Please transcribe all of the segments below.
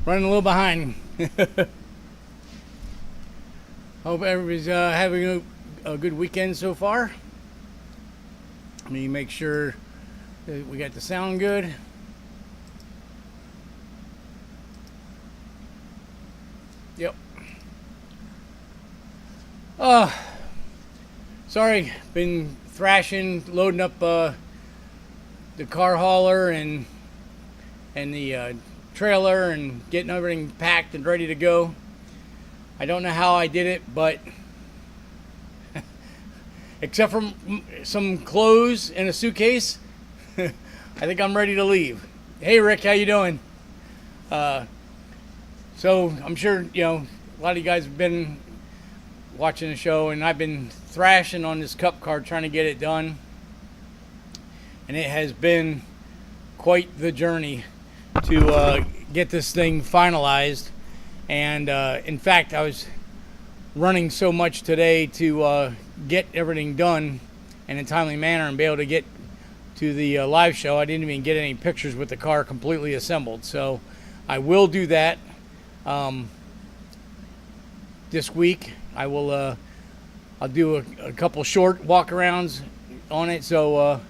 running a little behind. Hope everybody's having a good weekend so far. Let me make sure that we got the sound good. Yep. Sorry, been thrashing, loading up the car hauler and the trailer and getting everything packed and ready to go. I don't know how I did it, but except for some clothes in a suitcase, I think I'm ready to leave. Hey Rick, how you doing? So I'm sure a lot of you guys have been watching the show, and I've been thrashing on this cup car trying to get it done, and it has been quite the journey to get this thing finalized. And in fact, I was running so much today to get everything done in a timely manner and be able to get to the live show. I didn't even get any pictures with the car completely assembled, so I will do that this week. I will I'll do a couple short walk-arounds on it. So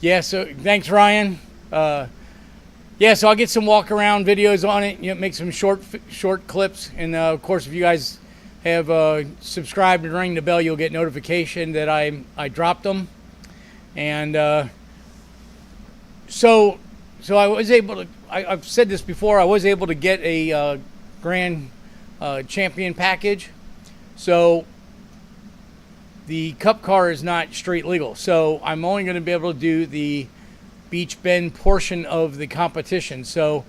yeah, so thanks Ryan. Yeah, so I'll get some walk-around videos on it, make some short clips, and of course if you guys have subscribed and ring the bell, you'll get notification that I dropped them. And so I was able to, I've said this before, I was able to get a Grand Champion package. So the cup car is not street legal, so I'm only going to be able to do the Beach Bend portion of the competition. So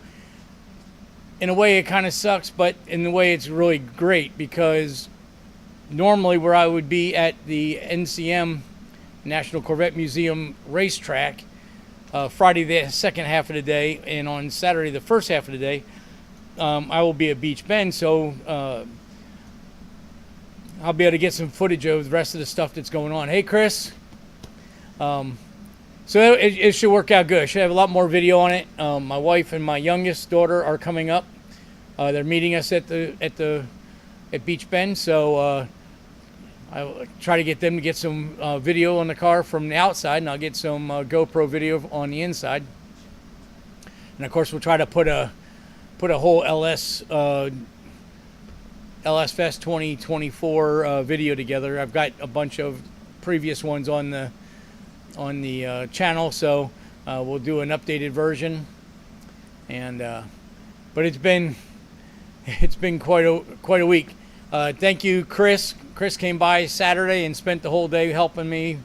in a way it kind of sucks, but in a way it's really great, because normally where I would be at the NCM, National Corvette Museum racetrack, Friday the second half of the day, and on Saturday the first half of the day, I will be at Beach Bend. So I'll be able to get some footage of the rest of the stuff that's going on. Hey Chris. So it should work out good. I should have a lot more video on it. My wife and my youngest daughter are coming up. They're meeting us at Beach Bend. So I'll try to get them to get some video on the car from the outside, and I'll get some GoPro video on the inside. And of course, we'll try to put a whole LS Fest 2024 video together. I've got a bunch of previous ones on the channel, so we'll do an updated version. And but it's been quite a week. Thank you, Chris. Chris came by Saturday and spent the whole day helping me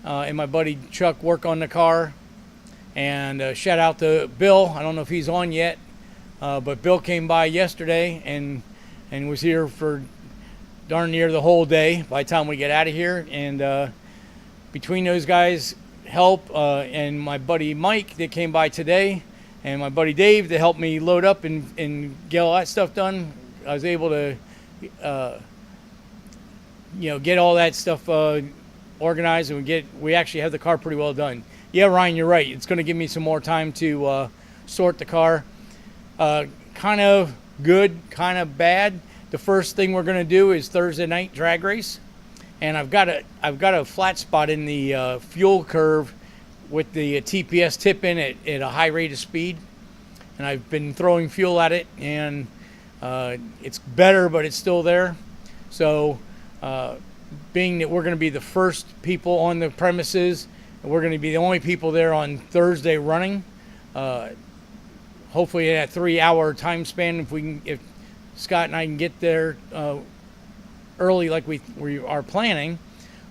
and my buddy Chuck work on the car. And shout out to Bill. I don't know if he's on yet, but Bill came by yesterday and was here for darn near the whole day by the time we get out of here. And between those guys' help and my buddy Mike that came by today, and my buddy Dave that helped me load up and get all that stuff done, I was able to get all that stuff organized, and we actually have the car pretty well done. Yeah, Ryan, you're right. It's going to give me some more time to sort the car. Kind of good, kind of bad. The first thing we're going to do is Thursday night drag race, and I've got a flat spot in the fuel curve with the TPS tip in at a high rate of speed, and I've been throwing fuel at it, and it's better, but it's still there. So being that we're going to be the first people on the premises, and we're going to be the only people there on Thursday running, hopefully in a 3-hour time span, if Scott and I can get there early like we are planning,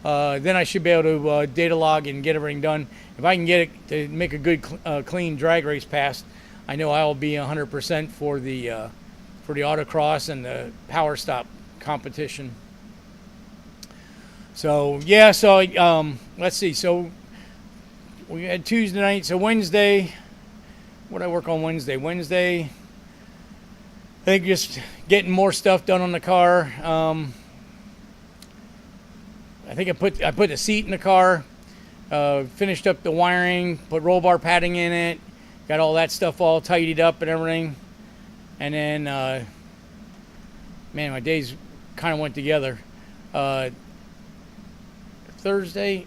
then I should be able to data log and get everything done. If I can get it to make a good clean drag race pass, I know I will be 100% for the autocross and the power stop competition. So yeah, so let's see. So we had Tuesday night. So Wednesday, what did I work on Wednesday? Wednesday, I think just getting more stuff done on the car. I think I put the seat in the car, finished up the wiring, put roll bar padding in it, got all that stuff all tidied up and everything. And then, man, my days kind of went together. Thursday,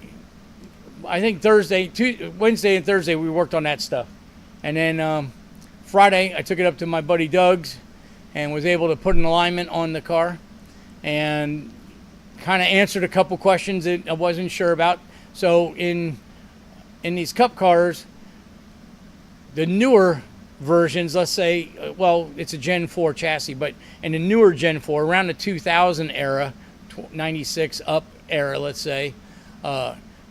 I think Wednesday and Thursday we worked on that stuff. And then Friday I took it up to my buddy Doug's and was able to put an alignment on the car and kind of answered a couple questions that I wasn't sure about. So in these Cup cars, the newer versions, let's say, well, it's a Gen 4 chassis, but in the newer Gen 4, around the 2000 era, 96 up era, let's say,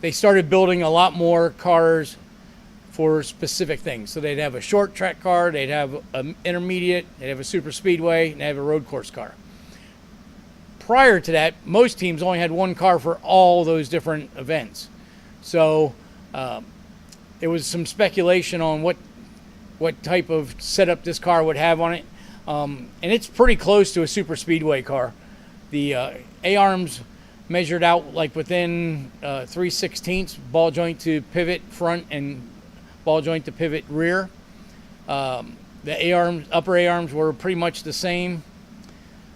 they started building a lot more cars for specific things. So they'd have a short track car, they'd have an intermediate, they'd have a super speedway, and they'd have a road course car. Prior to that, most teams only had one car for all those different events. So there was some speculation on what type of setup this car would have on it. And it's pretty close to a super speedway car. The A-arms measured out like within 3/16 ball joint to pivot front and ball joint to pivot rear. The A-arms, upper A-arms were pretty much the same.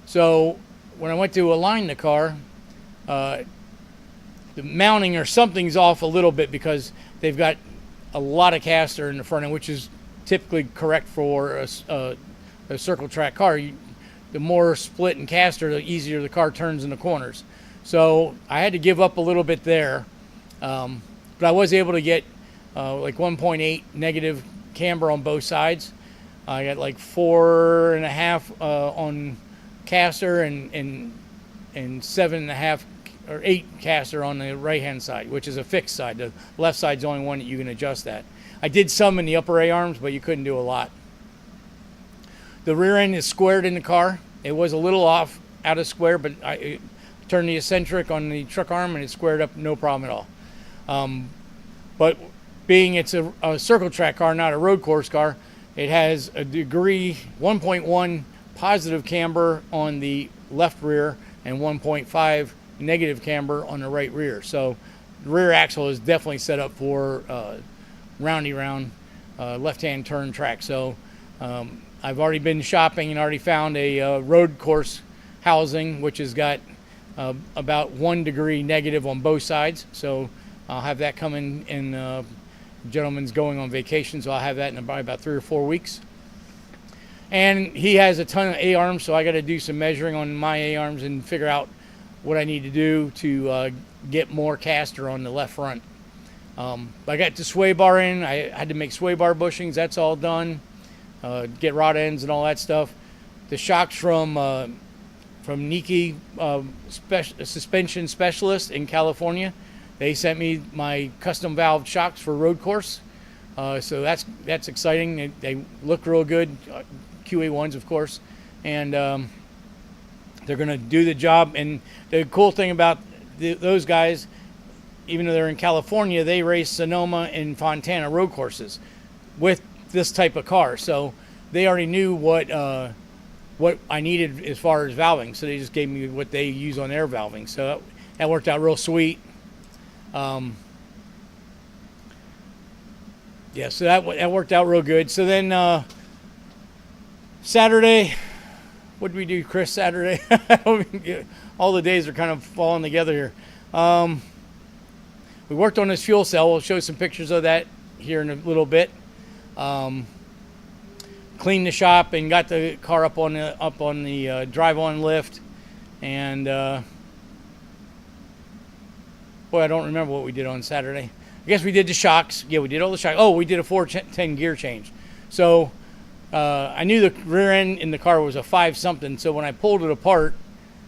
So when I went to align the car, the mounting or something's off a little bit because they've got a lot of caster in the front end, which is typically correct for a circle track car. The more split and caster, the easier the car turns in the corners. So I had to give up a little bit there, but I was able to get like 1.8 negative camber on both sides. I got like 4.5 on caster and 7.5 or 8 caster on the right hand side, which is a fixed side. The left side's the only one that you can adjust that. I did some in the upper A-arms, but you couldn't do a lot. The rear end is squared in the car. It was a little off out of square, but I turned the eccentric on the truck arm and it squared up, no problem at all. But being it's a circle track car, not a road course car, it has a degree 1.1 positive camber on the left rear and 1.5 negative camber on the right rear. So the rear axle is definitely set up for roundy round left-hand turn track. So I've already been shopping and already found a road course housing, which has got about 1 degree negative on both sides. So I'll have that coming in. Gentleman's going on vacation, so I'll have that in about 3 or 4 weeks. And he has a ton of A-arms, so I got to do some measuring on my A-arms and figure out what I need to do to get more caster on the left front. I got the sway bar in. I had to make sway bar bushings. That's all done. Get rod ends and all that stuff. The shocks from Niki suspension specialist in California. They sent me my custom valve shocks for road course. So that's exciting. They look real good. QA1s, of course. And they're going to do the job. And the cool thing about those guys, even though they're in California, they race Sonoma and Fontana road courses with this type of car. So they already knew what I needed as far as valving. So they just gave me what they use on their valving. So that worked out real sweet. Yeah, so that worked out real good. So then Saturday, what did we do, Chris, Saturday? All the days are kind of falling together here. We worked on this fuel cell. We'll show some pictures of that here in a little bit. Cleaned the shop and got the car up on the drive-on lift. And boy, I don't remember what we did on Saturday. I guess we did the shocks. Yeah, we did all the shocks. Oh, we did a 410 gear change. So I knew the rear end in the car was a 5-something. So when I pulled it apart,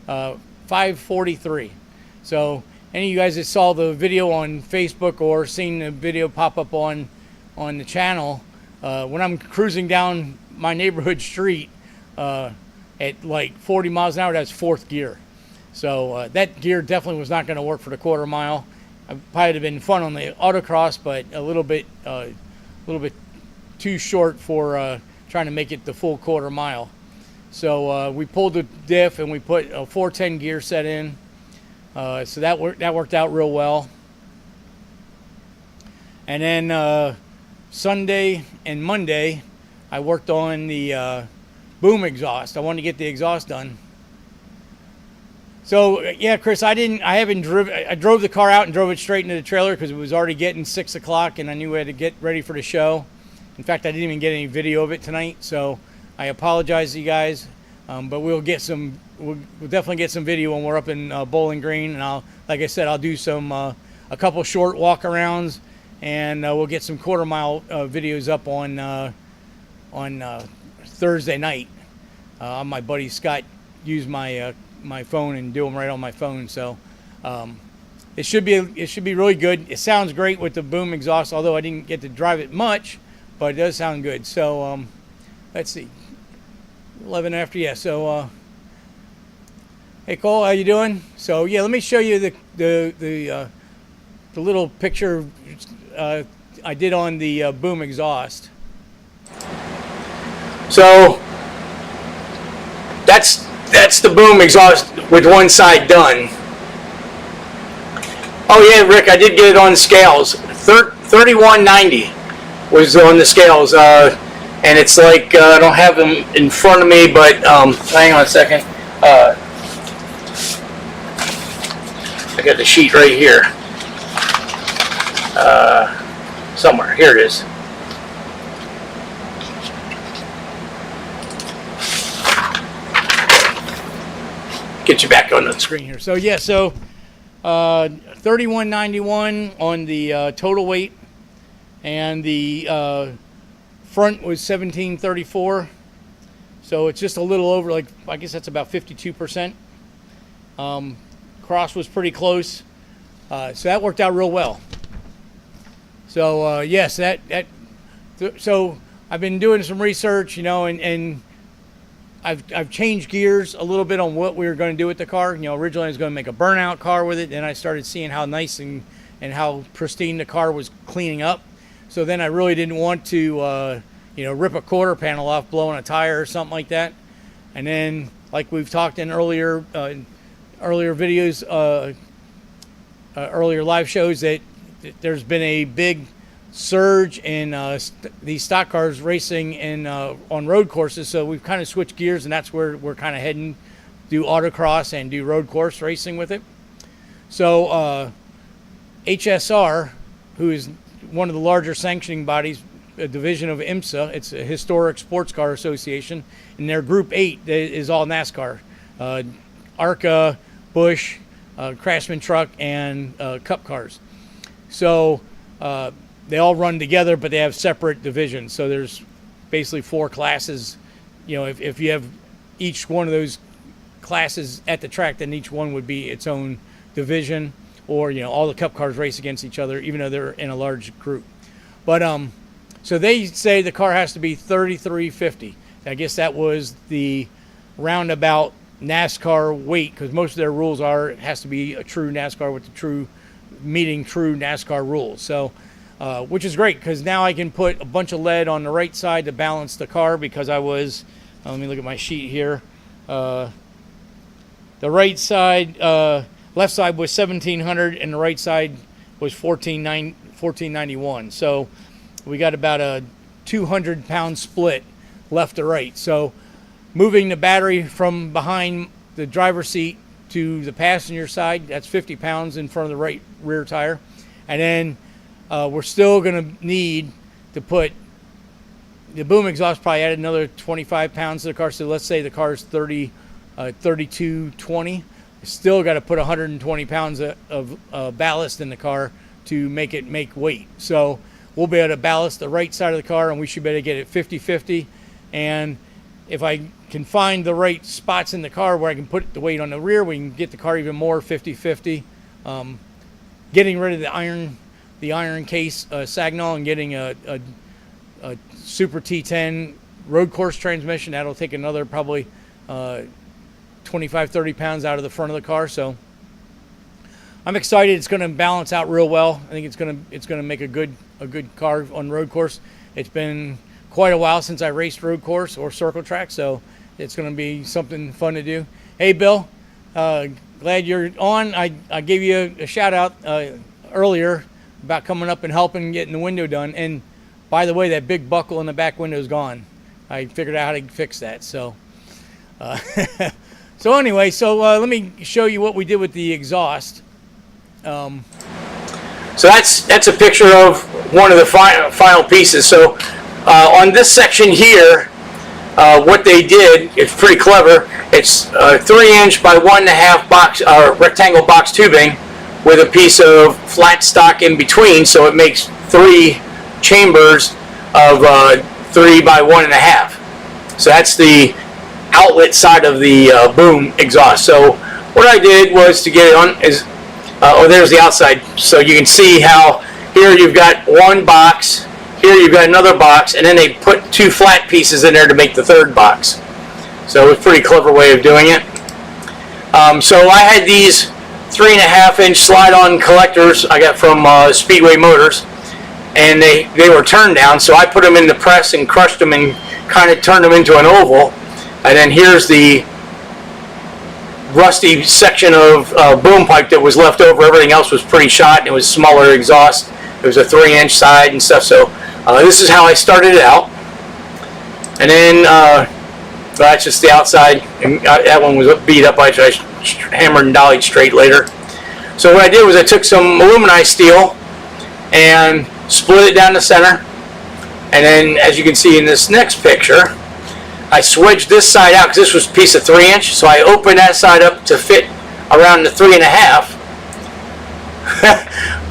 543. So any of you guys that saw the video on Facebook or seen the video pop up on the channel, when I'm cruising down my neighborhood street at like 40 miles an hour, that's 4th gear. So that gear definitely was not going to work for the quarter mile. It probably would have been fun on the autocross, but a little bit too short for trying to make it the full quarter mile. So we pulled the diff and we put a 410 gear set in. So that worked out real well. And then Sunday and Monday, I worked on the boom exhaust. I wanted to get the exhaust done. So yeah, Chris, I drove the car out and drove it straight into the trailer because it was already getting 6 o'clock and I knew I had to get ready for the show. In fact, I didn't even get any video of it tonight, so I apologize to you guys. But we'll definitely get some video when we're up in Bowling Green, and like I said, I'll do some a couple short walk-arounds, and we'll get some quarter-mile videos up on Thursday night. My buddy Scott used my phone and do them right on my phone, so it should be really good. It sounds great with the boom exhaust, although I didn't get to drive it much, but it does sound good. So let's see, 11 after, yeah. So hey Cole, how you doing? So yeah, let me show you the little picture I did on the boom exhaust. So that's the boom exhaust with one side done. Oh yeah, Rick, I did get it on scales. 3190 was on the scales, and it's like I don't have them in front of me, but hang on a second. I got the sheet right here. Somewhere. Here it is. Get you back on the screen here. So yeah, 3191 on the total weight, and the front was 1734. So it's just a little over, like I guess that's about 52%. Cross was pretty close, so that worked out real well. So yes, so I've been doing some research, and I've changed gears a little bit on what we were going to do with the car. Originally I was going to make a burnout car with it. Then I started seeing how nice and how pristine the car was cleaning up. So then I really didn't want to, rip a quarter panel off, blowing a tire or something like that. And then, like we've talked in earlier videos, earlier live shows, that there's been a big surge in these stock cars racing on road courses, so we've kind of switched gears, and that's where we're kind of heading, do autocross and do road course racing with it. So HSR, who is one of the larger sanctioning bodies, a division of IMSA, it's a Historic Sports Car Association, and their Group 8 is all NASCAR, ARCA, Busch, Craftsman Truck, and Cup cars. So they all run together, but they have separate divisions. So there's basically 4 classes. If you have each one of those classes at the track, then each one would be its own division, or all the Cup cars race against each other, even though they're in a large group. But so they say the car has to be 3350. I guess that was the roundabout NASCAR weight, because most of their rules are it has to be a true NASCAR with the meeting true NASCAR rules. So which is great, because now I can put a bunch of lead on the right side to balance the car, because I was, let me look at my sheet here. The right side, left side was 1700, and the right side was 1491. So we got about a 200-pound split left to right. So moving the battery from behind the driver's seat to the passenger side, that's 50 pounds in front of the right rear tire. And then we're still going to need to put the boom exhaust, probably add another 25 pounds to the car. So let's say the car is 3220. Still got to put 120 pounds of ballast in the car to make it make weight. So we'll be able to ballast the right side of the car, and we should be able to get it 50-50. And if I can find the right spots in the car where I can put the weight on the rear, we can get the car even more 50-50. Getting rid of the iron case Sagnol, and getting a Super T10 road course transmission, that'll take another probably 25-30 pounds out of the front of the car. So I'm excited. It's going to balance out real well. I think it's going to make a good car on road course. It's been quite a while since I raced road course or circle track, so it's going to be something fun to do. Hey Bill, glad you're on. I gave you a shout out earlier about coming up and helping getting the window done. And by the way, that big buckle in the back window is gone. I figured out how to fix that. So, so anyway, let me show you what we did with the exhaust. So that's a picture of one of the final pieces. So on this section here, what they did, it's pretty clever. It's 3-inch by 1.5 box rectangle box tubing with a piece of flat stock in between, so it makes 3 chambers of 3 by 1.5. So that's the outlet side of the boom exhaust. So what I did was to get it on is, there's the outside. So you can see how here you've got one box, here you've got another box, and then they put 2 flat pieces in there to make the 3rd box. So it's a pretty clever way of doing it. So I had these 3.5-inch slide-on collectors I got from Speedway Motors, and they were turned down, so I put them in the press and crushed them and kind of turned them into an oval. And then here's the rusty section of boom pipe that was left over. Everything else was pretty shot, and it was smaller exhaust. It was a 3-inch side and stuff. So this is how I started it out. And then that's just the outside. And that one was beat up. I hammered and dollied straight later. So what I did was I took some aluminized steel and split it down the center. And then, as you can see in this next picture, I swedged this side out because this was a piece of 3-inch. So I opened that side up to fit around the 3.5.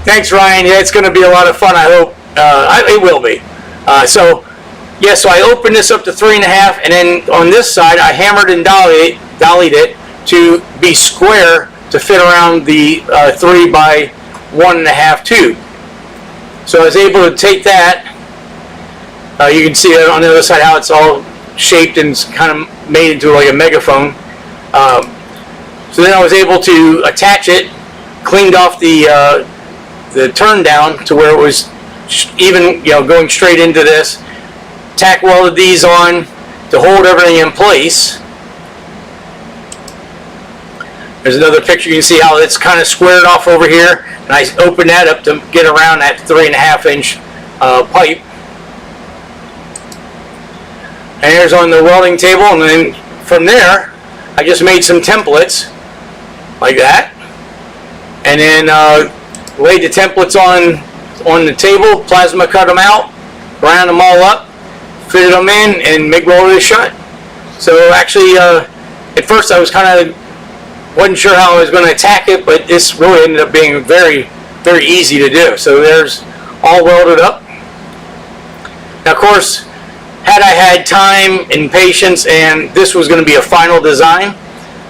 Thanks, Ryan. Yeah, it's going to be a lot of fun, I hope. It will be. So I opened this up to 3.5, and then on this side I hammered and dollied it to be square to fit around the 3 by 1.5 tube. So I was able to take that. You can see on the other side how it's all shaped and kind of made into like a megaphone. So then I was able to attach it, cleaned off the turn down to where it was even, going straight into this. Tack welded these on to hold everything in place. There's another picture. You can see how it's kind of squared off over here, and I opened that up to get around that 3.5-inch pipe. And here's on the welding table, and then from there I just made some templates like that, and then laid the templates on the table, plasma cut them out, round them all up, fitted them in, and MIG welded it shut. So actually, at first I was wasn't sure how I was going to attack it, but this really ended up being very, very easy to do. So there's all welded up. Now, of course, had I had time and patience and this was going to be a final design,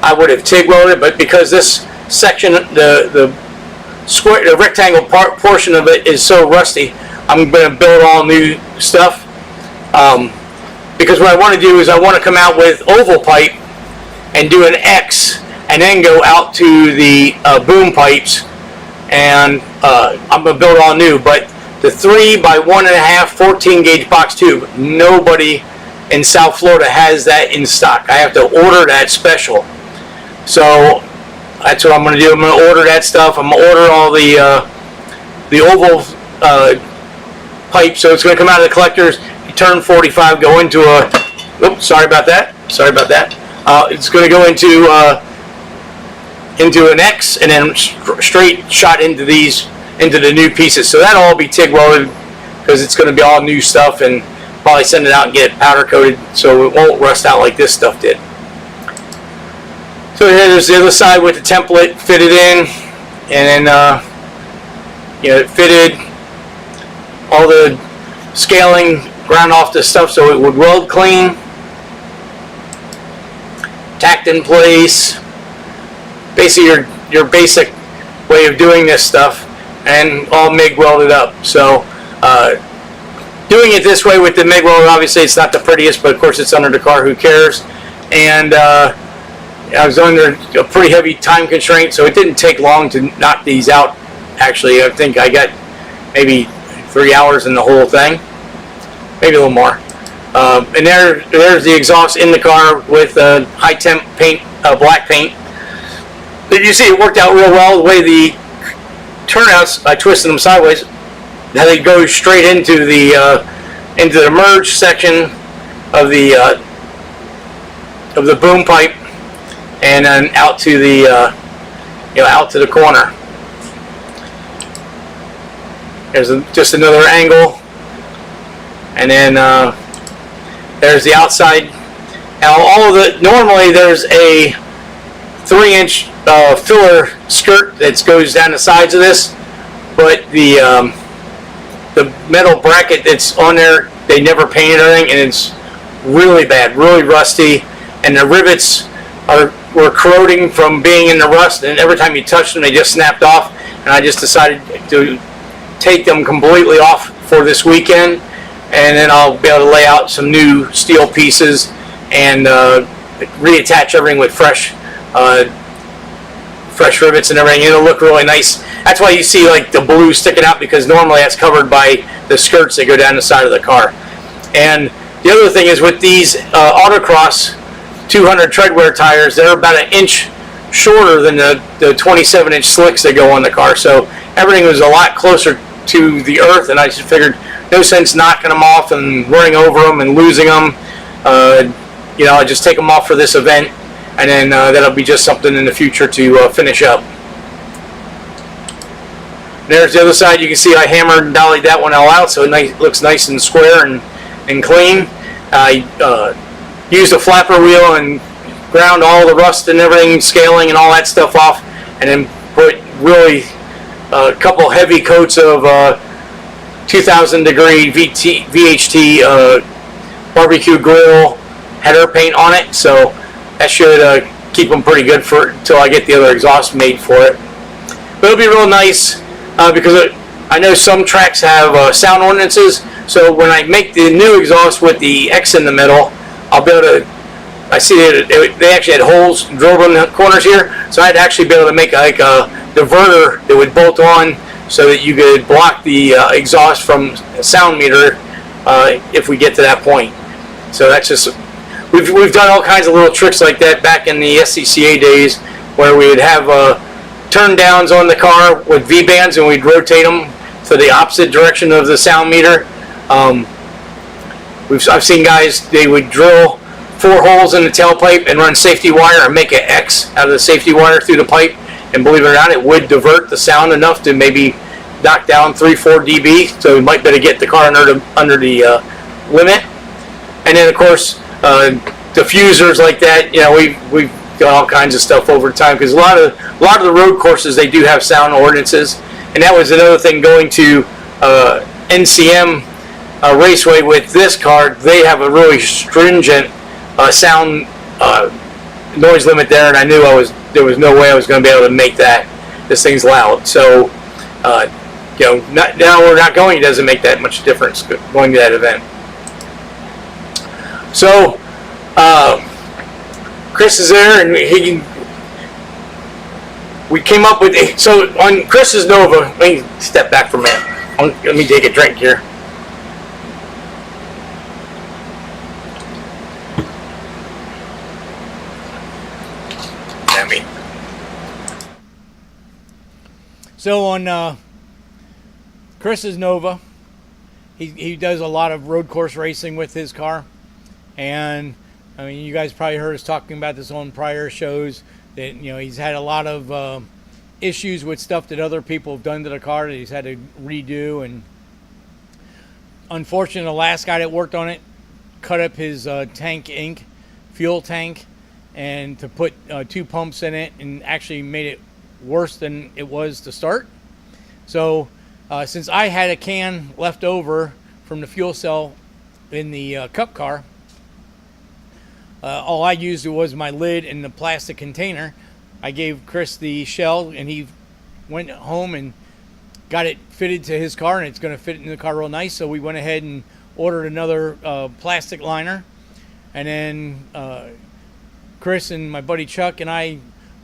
I would have TIG welded, but because this section, the rectangle portion of it is so rusty, I'm going to build all new stuff. Because what I want to do is I want to come out with oval pipe and do an X and then go out to the boom pipes, and I'm going to build all new. But the 3 by 1.5 14 gauge box tube, nobody in South Florida has that in stock. I have to order that special. So that's what I'm going to do. I'm going to order that stuff. I'm going to order all the oval pipe. So it's going to come out of the collectors. You turn 45, go into a. Oops, sorry about that. It's going to go into an X and then straight shot into the new pieces. So that'll all be TIG welded because it's going to be all new stuff, and probably send it out and get it powder coated so it won't rust out like this stuff did. So here's the other side with the template fitted in, and then it fitted all the scaling, ground off the stuff so it would weld clean, tacked in place. Basically your basic way of doing this stuff, and all MIG welded up. So doing it this way with the MIG weld, obviously it's not the prettiest, but of course it's under the car, who cares. And I was under a pretty heavy time constraint, so it didn't take long to knock these out. Actually, I think I got maybe 3 hours in the whole thing, maybe a little more. And there's the exhaust in the car with high temp paint, black paint. You see it worked out real well. The way the turnouts, I twisted them sideways, now they go straight into the into the merge section of the boom pipe, and then out to the out to the corner. There's just another angle, and then there's the outside. Now normally there's a 3-inch filler skirt that goes down the sides of this, but the metal bracket that's on there, they never painted anything, and it's really bad, really rusty, and the rivets were corroding from being in the rust, and every time you touched them they just snapped off, and I just decided to take them completely off for this weekend, and then I'll be able to lay out some new steel pieces and reattach everything with fresh rivets and everything. It'll look really nice. That's why you see like the blue sticking out, because normally that's covered by the skirts that go down the side of the car. And the other thing is, with these Autocross 200 treadwear tires, they're about an inch shorter than the 27-inch slicks that go on the car. So everything was a lot closer to the earth, and I just figured no sense knocking them off and running over them and losing them. I just take them off for this event, and then that'll be just something in the future to finish up. There's the other side. You can see I hammered and dollied that one all out, so it looks nice and square and clean. I used a flapper wheel and ground all the rust and everything, scaling and all that stuff off, and then put really a couple heavy coats of 2000 degree VHT barbecue grill header paint on it, so that should keep them pretty good until I get the other exhaust made for it. But it'll be real nice because I know some tracks have sound ordinances, so when I make the new exhaust with the X in the middle, I'll be able to, I see that they actually had holes drilled in the corners here, so I'd actually be able to make like a diverter that would bolt on so that you could block the exhaust from a sound meter if we get to that point. So that's just, we've done all kinds of little tricks like that back in the SCCA days, where we would have turn downs on the car with V-bands, and we'd rotate them to the opposite direction of the sound meter. I've seen guys, they would drill 4 holes in the tailpipe and run safety wire and make an X out of the safety wire through the pipe, and believe it or not, it would divert the sound enough to maybe knock down 3-4 dB, so we might better get the car under the limit. And then of course diffusers like that, we've done all kinds of stuff over time, because a lot of the road courses, they do have sound ordinances, and that was another thing going to NCM Raceway with this car. They have a really stringent sound noise limit there, and I knew there was no way I was going to be able to make that. This thing's loud, so now we're not going. It doesn't make that much difference going to that event. So Chris is there, and we came up with so on Chris's Nova. Let me step back for a minute. Let me take a drink here. So on Chris's Nova, he does a lot of road course racing with his car, and I mean, you guys probably heard us talking about this on prior shows, that he's had a lot of issues with stuff that other people have done to the car that he's had to redo, and unfortunately the last guy that worked on it cut up his fuel tank, and to put 2 pumps in it, and actually made it worse than it was to start. So since I had a can left over from the fuel cell in the Cup car, all I used was my lid and the plastic container. I gave Chris the shell, and he went home and got it fitted to his car, and it's going to fit in the car real nice. So we went ahead and ordered another plastic liner, and then Chris and my buddy Chuck and I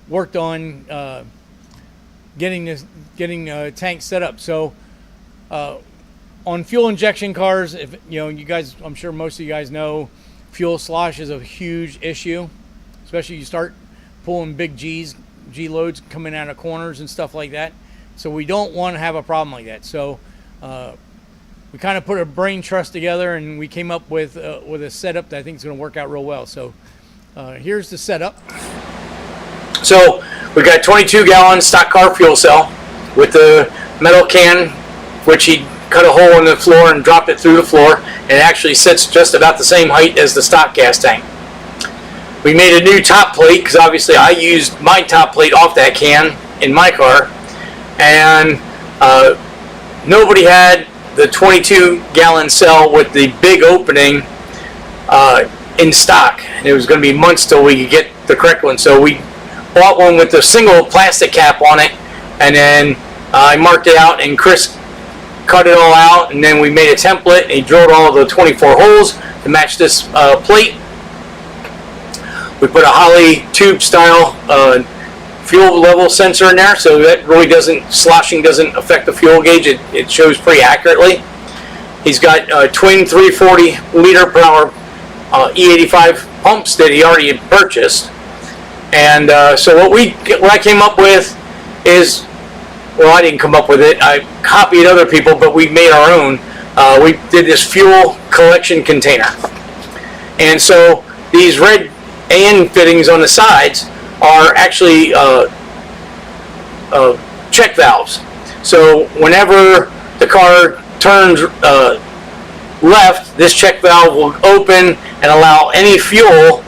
worked on getting a tank set up. So on fuel injection cars, if you guys, I'm sure most of you guys know, fuel slosh is a huge issue, especially you start pulling big G loads coming out of corners and stuff like that. So we don't want to have a problem like that. So we kind of put a brain trust together, and we came up with a setup that I think is going to work out real well. So here's the setup. So we got 22-gallon stock car fuel cell with the metal can, which he cut a hole in the floor and dropped it through the floor, and it actually sits just about the same height as the stock gas tank. We made a new top plate because obviously I used my top plate off that can in my car, and nobody had the 22-gallon cell with the big opening in stock. And it was going to be months till we could get the correct one, so we bought one with a single plastic cap on it, and then I marked it out, and Chris cut it all out, and then we made a template, and he drilled all the 24 holes to match this plate. We put a Holley tube style fuel level sensor in there, so that really sloshing doesn't affect the fuel gauge. It shows pretty accurately. He's got twin 340 liter per hour E85 pumps that he already had purchased. And so what I came up with is, well, I didn't come up with it. I copied other people, but we made our own. We did this fuel collection container. And so these red AN fittings on the sides are actually check valves. So whenever the car turns left, this check valve will open and allow any fuel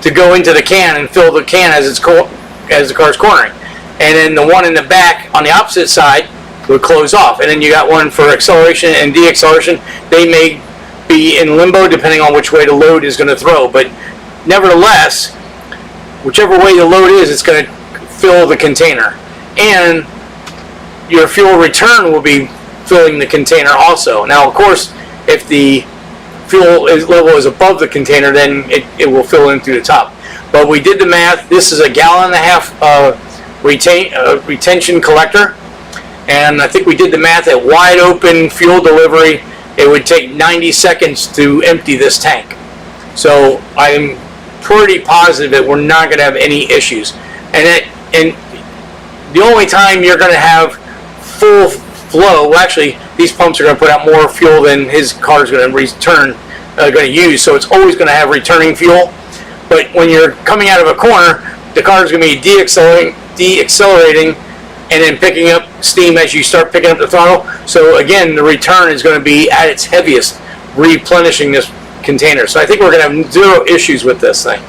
to go into the can and fill the can as the car's cornering. And then the one in the back on the opposite side would close off. And then you got one for acceleration and deacceleration. They may be in limbo depending on which way the load is going to throw. But nevertheless, whichever way the load is, it's going to fill the container. And your fuel return will be filling the container also. Now, of course, if the fuel level is above the container, then it will fill in through the top. But we did the math. This is a 1.5 gallon retention collector, and I think we did the math at wide open fuel delivery. It would take 90 seconds to empty this tank. So I'm pretty positive that we're not going to have any issues. And the only time you're going to have full flow, well, actually these pumps are going to put out more fuel than his car is going to use, so it's always going to have returning fuel. But when you're coming out of a corner, the car is going to be deaccelerating and then picking up steam as you start picking up the throttle. So again, the return is going to be at its heaviest, replenishing this container. So I think we're going to have zero issues with this thing.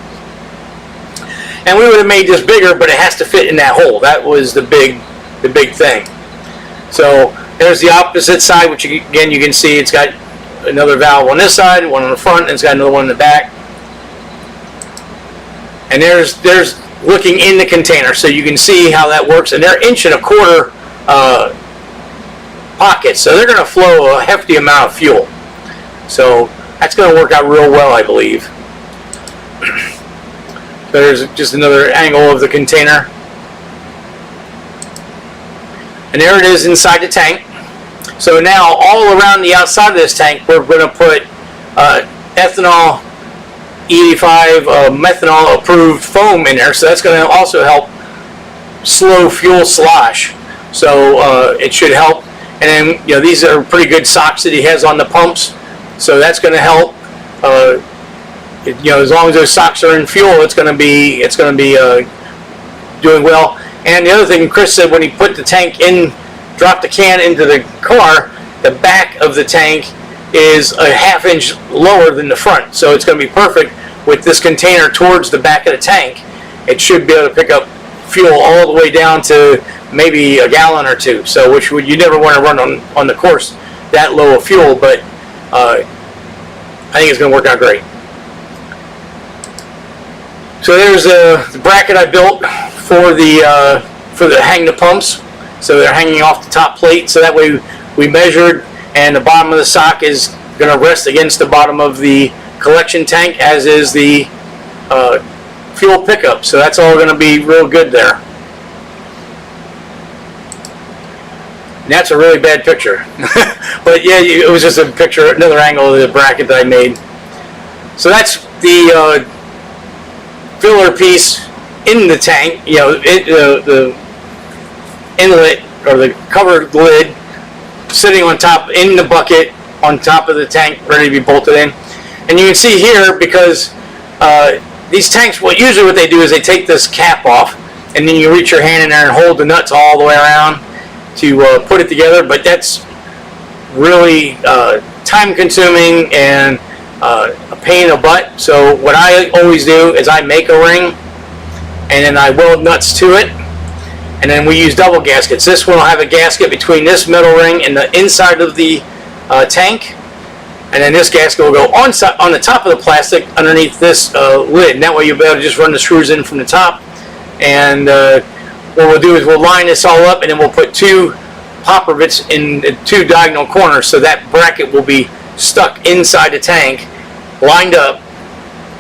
And we would have made this bigger, but it has to fit in that hole. That was the big thing. So there's the opposite side, which again you can see it's got another valve on this side, one on the front, and it's got another one in the back. And there's looking in the container, so you can see how that works. And they're 1.25 inch pockets, so they're going to flow a hefty amount of fuel. So that's going to work out real well, I believe. So there's just another angle of the container. And there it is inside the tank. So now all around the outside of this tank, we're going to put ethanol E85 methanol approved foam in there, so that's going to also help slow fuel slosh. So it should help. And then these are pretty good socks that he has on the pumps, so that's going to help. As long as those socks are in fuel, it's going to be doing well. And the other thing Chris said, when he put the tank in, dropped the can into the car, the back of the tank is a 1/2 inch lower than the front, so it's going to be perfect with this container towards the back of the tank. It should be able to pick up fuel all the way down to maybe 1 gallon or 2, so which you never want to run on the course that low of fuel, but I think it's going to work out great. So there's the bracket I built for the hang the pumps, so they're hanging off the top plate, so that way we measured, and the bottom of the sock is going to rest against the bottom of the collection tank, as is the fuel pickup. So that's all going to be real good there. And that's a really bad picture. But yeah, it was just a picture, another angle of the bracket that I made. So that's the filler piece in the tank, the inlet or the covered lid sitting on top in the bucket on top of the tank, ready to be bolted in. And you can see here, because these tanks, usually what they do is they take this cap off, and then you reach your hand in there and hold the nuts all the way around to put it together. But that's really time consuming and a pain in the butt. So what I always do is I make a ring, and then I weld nuts to it, and then we use double gaskets. This one will have a gasket between this metal ring and the inside of the tank, and then this gasket will go on the top of the plastic underneath this lid, and that way you'll be able to just run the screws in from the top. And what we'll do is we'll line this all up, and then we'll put 2 popper bits in the 2 diagonal corners, so that bracket will be stuck inside the tank, lined up.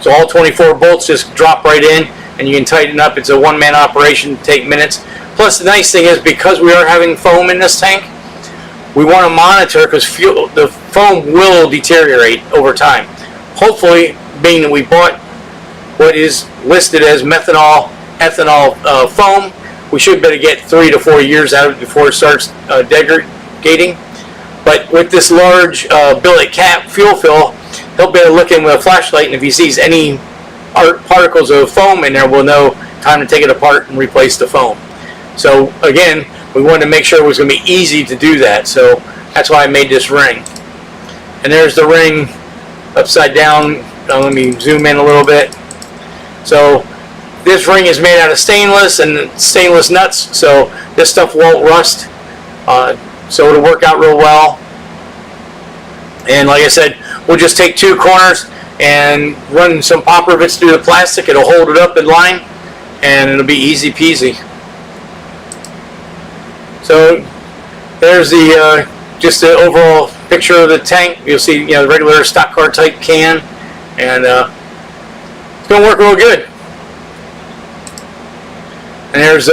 So all 24 bolts just drop right in, and you can tighten up. It's a one-man operation, take minutes. Plus, the nice thing is, because we are having foam in this tank, we want to monitor, because the foam will deteriorate over time. Hopefully, being that we bought what is listed as methanol, ethanol foam, we should be able to get 3 to 4 years out of it before it starts degrading. But with this large billet cap fuel fill, he'll be able to look in with a flashlight, and if he sees any particles of foam in there, we'll know time to take it apart and replace the foam. So again, we wanted to make sure it was going to be easy to do that, so that's why I made this ring. And there's the ring upside down. Let me zoom in a little bit. So this ring is made out of stainless and stainless nuts, so this stuff won't rust. So it'll work out real well. And like I said, we'll just take 2 corners and run some popper bits through the plastic. It'll hold it up in line, and it'll be easy peasy. So there's the just the overall picture of the tank. You'll see, the regular stock car type can, and it's going to work real good. And there's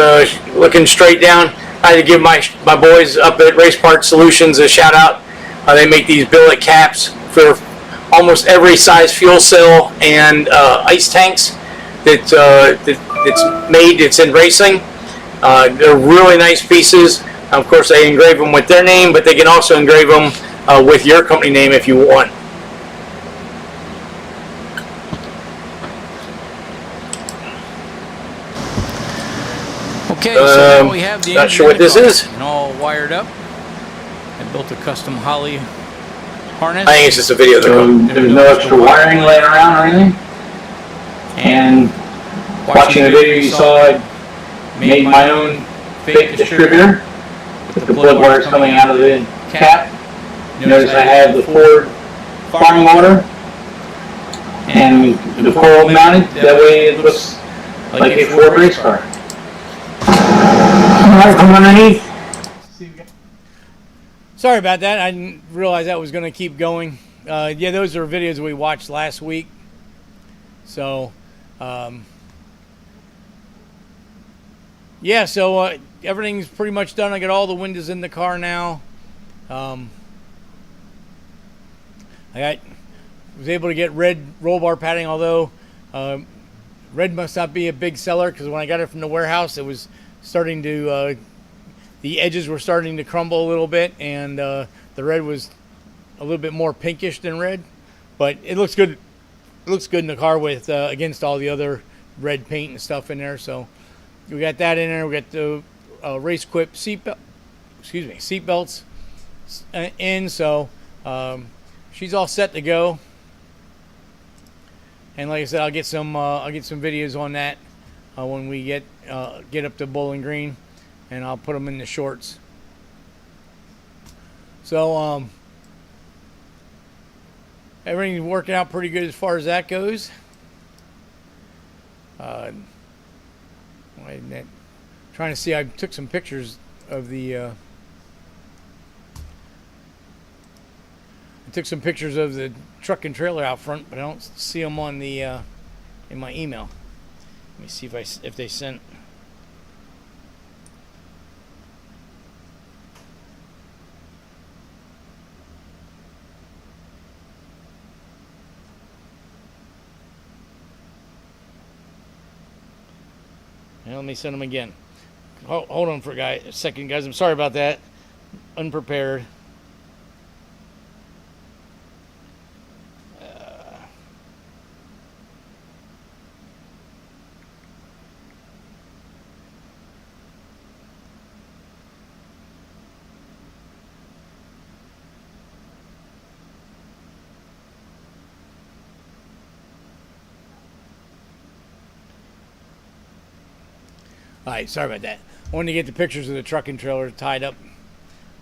looking straight down. I had to give my boys up at Race Parts Solutions a shout out. They make these billet caps for almost every size fuel cell and ice tanks that's made. It's in racing. They're really nice pieces. Of course, they engrave them with their name, but they can also engrave them with your company name if you want. Okay, so now we have the not sure what this is. And all wired up. I built a custom Holly harness. I think it's just a video. So there's no extra wiring laying around or anything. And watching the video, you saw I made my own fake distributor with the plug wires coming out of the cap. Notice I have the Ford farm motor and the coil mounted. That way it looks like a Ford race car. Alright, come underneath. Sorry about that. I didn't realize that was going to keep going. Yeah, those are videos we watched last week. So, yeah, so everything's pretty much done. I got all the windows in the car now. I was able to get red roll bar padding, although red must not be a big seller, because when I got it from the warehouse, it was starting to, the edges were starting to crumble a little bit, and the red was a little bit more pinkish than red, but it looks good. It looks good in the car with against all the other red paint and stuff in there. So we got that in there. We got the race equipped seat belts in. So she's all set to go. And like I said, I'll get some videos on that when we get up to Bowling Green, and I'll put them in the shorts. So everything's working out pretty good as far as that goes. Trying to see, I took some pictures of the truck and trailer out front, but I don't see them on the in my email. Let me see if they sent. Let me send them again. Hold on for a second, guys. I'm sorry about that. Unprepared. All right, sorry about that. I wanted to get the pictures of the truck and trailer tied up,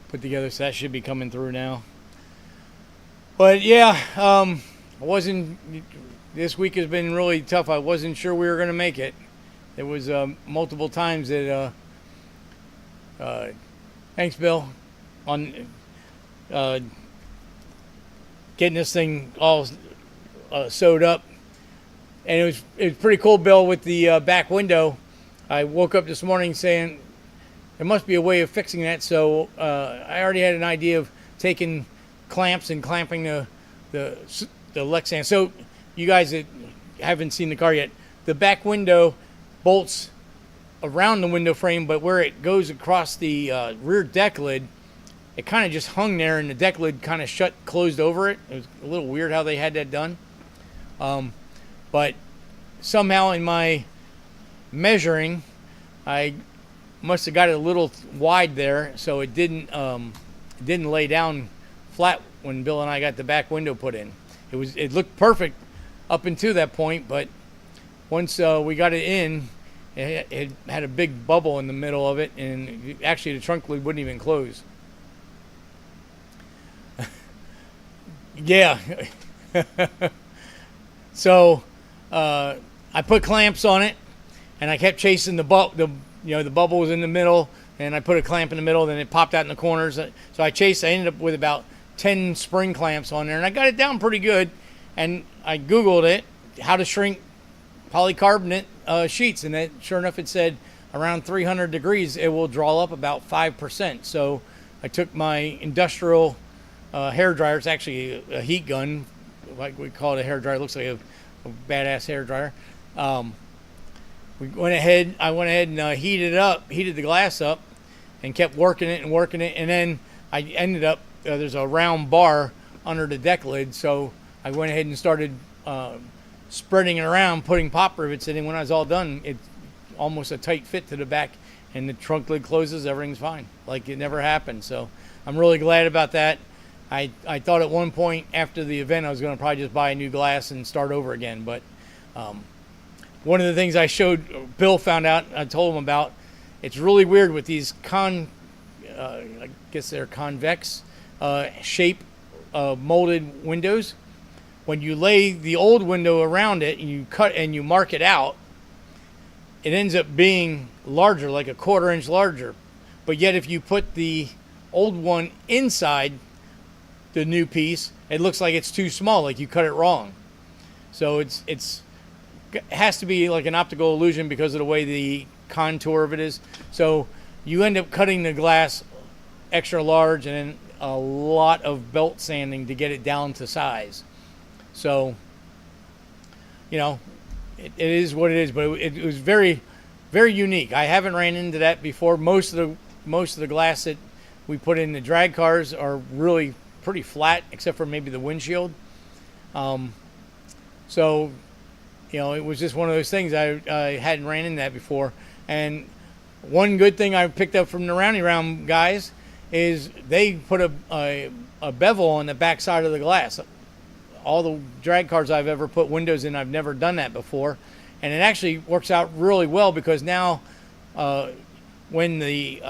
put together, so that should be coming through now. But yeah, I wasn't. This week has been really tough. I wasn't sure we were going to make it. There was multiple times that. Thanks, Bill, on getting this thing all sewed up, and it was pretty cool, Bill, with the back window. I woke up this morning saying there must be a way of fixing that, so I already had an idea of taking clamps and clamping the Lexan. So you guys that haven't seen the car yet, the back window bolts around the window frame, but where it goes across the rear deck lid, it kind of just hung there, and the deck lid kind of closed over it. It was a little weird how they had that done. But somehow in my measuring, I must have got it a little wide there, so it didn't lay down flat when Bill and I got the back window put in. It looked perfect up until that point, but once we got it in, it had a big bubble in the middle of it, and actually the trunk lid wouldn't even close. Yeah. So I put clamps on it, and I kept chasing the bubble was in the middle, and I put a clamp in the middle, then it popped out in the corners. So I ended up with about 10 spring clamps on there, and I got it down pretty good. And I Googled it, how to shrink polycarbonate sheets, and sure enough, it said around 300 degrees it will draw up about 5%. So I took my industrial hair dryer. It's actually a heat gun, like we call it a hair dryer. It looks like a badass hair dryer. I went ahead and heated the glass up, and kept working it, and then I ended up there's a round bar under the deck lid, so I went ahead and started spreading it around, putting pop rivets in, and when I was all done, it's almost a tight fit to the back, and the trunk lid closes, everything's fine, like it never happened. So I'm really glad about that. I thought at one point after the event I was going to probably just buy a new glass and start over again, but one of the things I showed Bill found out, I told him about, it's really weird with these I guess they're convex shape molded windows. When you lay the old window around it and you cut and you mark it out, it ends up being larger, like a 1/4 inch larger. But yet if you put the old one inside the new piece, it looks like it's too small, like you cut it wrong. So it has to be like an optical illusion because of the way the contour of it is. So you end up cutting the glass extra large, and then a lot of belt sanding to get it down to size. So, it is what it is, but it was very, very unique. I haven't ran into that before. Most of the glass that we put in the drag cars are really pretty flat, except for maybe the windshield. So, it was just one of those things. I hadn't ran into that before. And one good thing I picked up from the Roundy Round guys is they put a bevel on the back side of the glass. All the drag cars I've ever put windows in, I've never done that before. And it actually works out really well, because now when the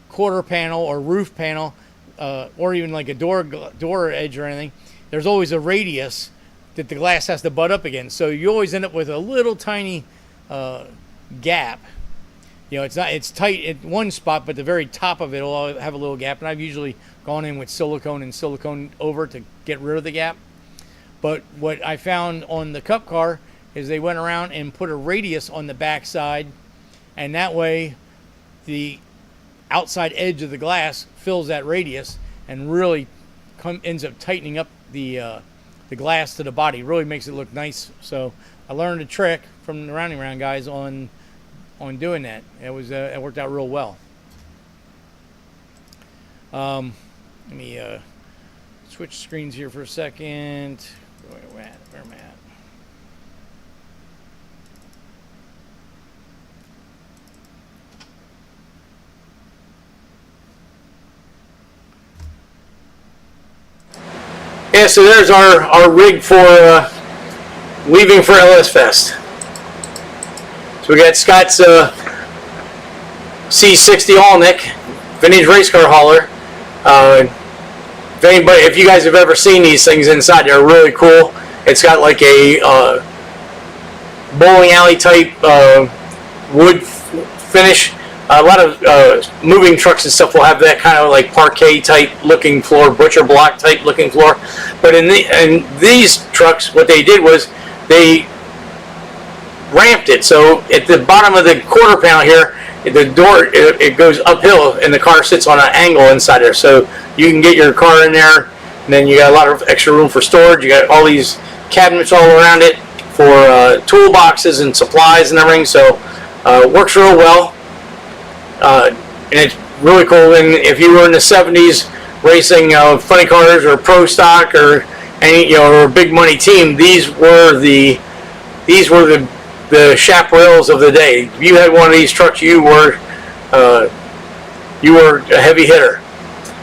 quarter panel or roof panel or even like a door edge or anything, there's always a radius that the glass has to butt up against. So you always end up with a little tiny gap. It's tight at one spot, but the very top of it will have a little gap. And I've usually gone in with silicone and silicone over to get rid of the gap. But what I found on the Cup car is they went around and put a radius on the back side, and that way the outside edge of the glass fills that radius and really ends up tightening up the glass to the body. Really makes it look nice. So I learned a trick from the Rounding Round guys on doing that. It worked out real well. Let me switch screens here for a second. Where am I at? Yeah, so there's our rig for leaving for LS Fest. So we got Scott's C60 Oleynik vintage race car hauler. If you guys have ever seen these things inside, they're really cool. It's got like a bowling alley type wood finish. A lot of moving trucks and stuff will have that kind of like parquet type looking floor, butcher block type looking floor. But in these trucks, what they did was they ramped it. So at the bottom of the quarter panel here, the door, it goes uphill and the car sits on an angle inside there. So you can get your car in there, and then you got a lot of extra room for storage. You got all these cabinets all around it for toolboxes and supplies and everything. So it works real well. And it's really cool. And if you were in the 70s racing funny cars or pro stock or any, or a big money team, these were the chaparrals of the day. If you had one of these trucks, you were a heavy hitter.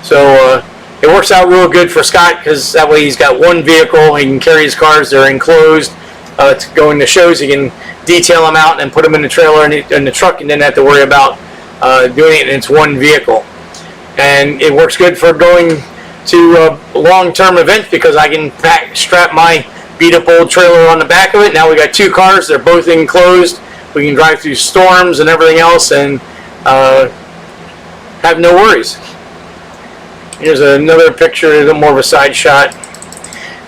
So it works out real good for Scott, because that way he's got one vehicle. He can carry his cars. They're enclosed to go into shows. He can detail them out and put them in the trailer and in the truck, and then have to worry about doing it in its one vehicle. And it works good for going to long-term events, because I can strap my beat-up old trailer on the back of it. Now we got two cars. They're both enclosed. We can drive through storms and everything else and have no worries. Here's another picture, a little more of a side shot.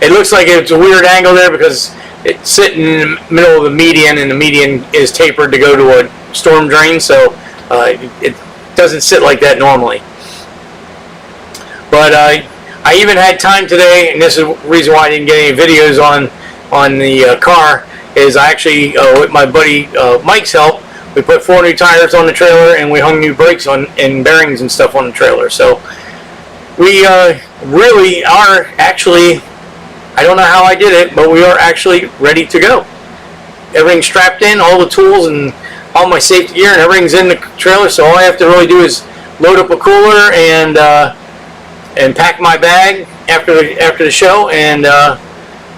It looks like it's a weird angle there because it's sitting in the middle of the median, and the median is tapered to go to a storm drain, so it doesn't sit like that normally. But I even had time today, and this is the reason why I didn't get any videos on the car, is I actually, with my buddy Mike's help, we put 4 new tires on the trailer, and we hung new brakes on and bearings and stuff on the trailer. So we really are actually, I don't know how I did it, but we are actually ready to go. Everything's strapped in, all the tools and all my safety gear and everything's in the trailer, so all I have to really do is load up a cooler and pack my bag after the show, and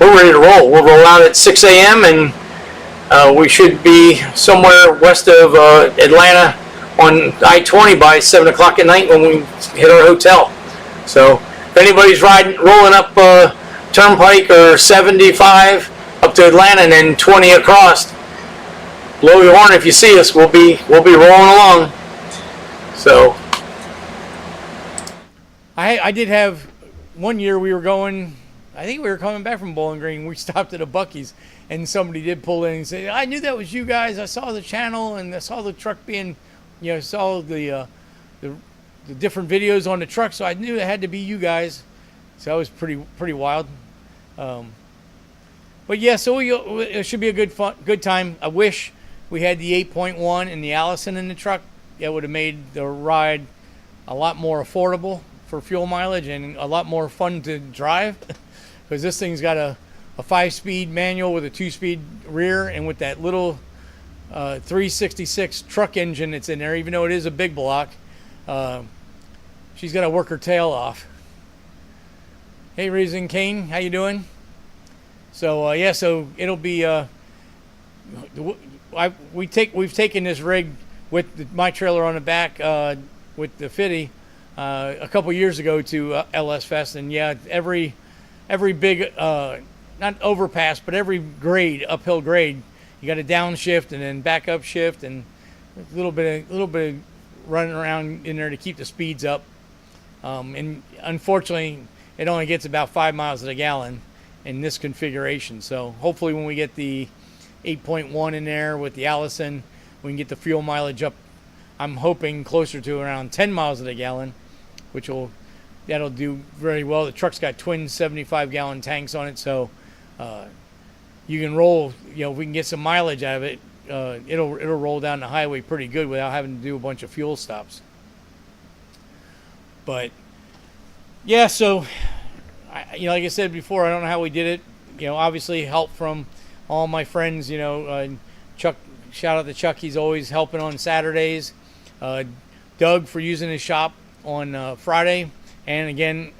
we're ready to roll. We'll roll out at 6 a.m. and we should be somewhere west of Atlanta on I-20 by 7 o'clock at night when we hit our hotel. So if anybody's rolling up Turnpike or 75 up to Atlanta and then 20 across, blow your horn if you see us. We'll be rolling along. So I did have one year we were going, I think we were coming back from Bowling Green. We stopped at a Buc-ee's, and somebody did pull in and say, I knew that was you guys. I saw the channel and I saw the truck being, saw the different videos on the truck, so I knew it had to be you guys. So that was pretty wild. But yeah, so it should be a good time. I wish we had the 8.1 and the Allison in the truck. That would have made the ride a lot more affordable for fuel mileage and a lot more fun to drive, because this thing's got a 5-speed manual with a 2-speed rear, and with that little 366 truck engine that's in there, even though it is a big block, she's got to work her tail off. Hey, Reason Kane, how you doing? So yeah, so it'll be we've taken this rig with my trailer on the back with the Fitty a couple years ago to LS Fest, and yeah, every big not overpass, but every uphill grade, you got a downshift and then back up shift and a little bit of running around in there to keep the speeds up. And unfortunately, it only gets about 5 miles to the gallon in this configuration. So hopefully when we get the 8.1 in there with the Allison, we can get the fuel mileage up. I'm hoping closer to around 10 miles to the gallon, that'll do very well. The truck's got twin 75-gallon tanks on it, so you can roll. If we can get some mileage out of it, it'll roll down the highway pretty good without having to do a bunch of fuel stops. But yeah, so like I said before, I don't know how we did it. Obviously help from all my friends. Chuck, shout out to Chuck. He's always helping on Saturdays. Doug for using his shop on Friday, and again